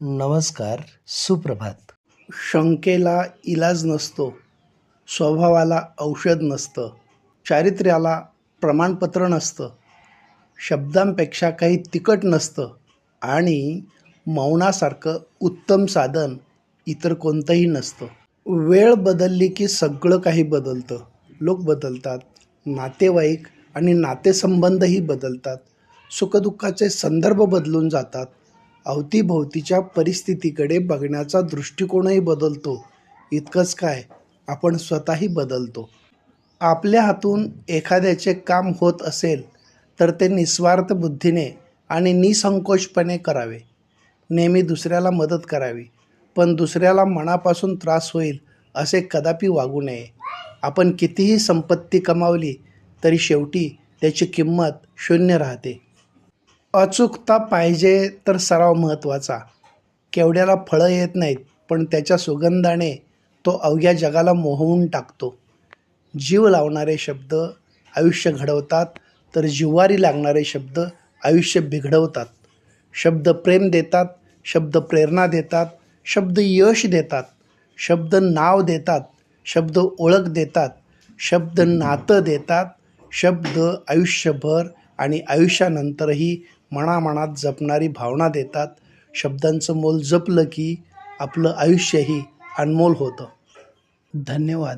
नमस्कार, सुप्रभात. शंकेला इलाज नसतो, स्वभावाला औषध नसतं, चारित्र्याला प्रमाणपत्र नसतं, शब्दांपेक्षा काही तिखट नसतं आणि मौनासारखं उत्तम साधन इतर कोणतंही नसतं. वेळ बदलली की सगळं काही बदलतं. लोक बदलतात, नातेवाईक आणि नातेसंबंधही बदलतात, सुखदुःखाचे संदर्भ बदलून जातात, अवतीभोवतीच्या परिस्थितीकडे बघण्याचा दृष्टिकोनही बदलतो. इतकंच काय, आपण स्वतःही बदलतो. आपल्या हातून एखाद्याचे काम होत असेल तर ते निस्वार्थ बुद्धीने आणि निसंकोचपणे करावे. नेहमी दुसऱ्याला मदत करावी, पण दुसऱ्याला मनापासून त्रास होईल असे कदापि वागू नये. आपण कितीही संपत्ती कमावली तरी शेवटी त्याची किंमत शून्य राहते. अचूकता पाहिजे तर सराव महत्त्वाचा. केवड्याला फळं येत नाहीत, पण त्याच्या सुगंधाने तो अवघ्या जगाला मोहवून टाकतो. जीव लावणारे शब्द आयुष्य घडवतात, तर जिव्हारी लागणारे शब्द आयुष्य बिघडवतात. शब्द प्रेम देतात, शब्द प्रेरणा देतात, शब्द यश देतात, शब्द नाव देतात, शब्द ओळख देतात, शब्द नातं देतात, शब्द आयुष्यभर आणि आयुष्यानंतरही मनामनात जपणारी भावना देतात. शब्दांचं मोल जपलं की आपलं आयुष्यही अनमोल होतं. धन्यवाद.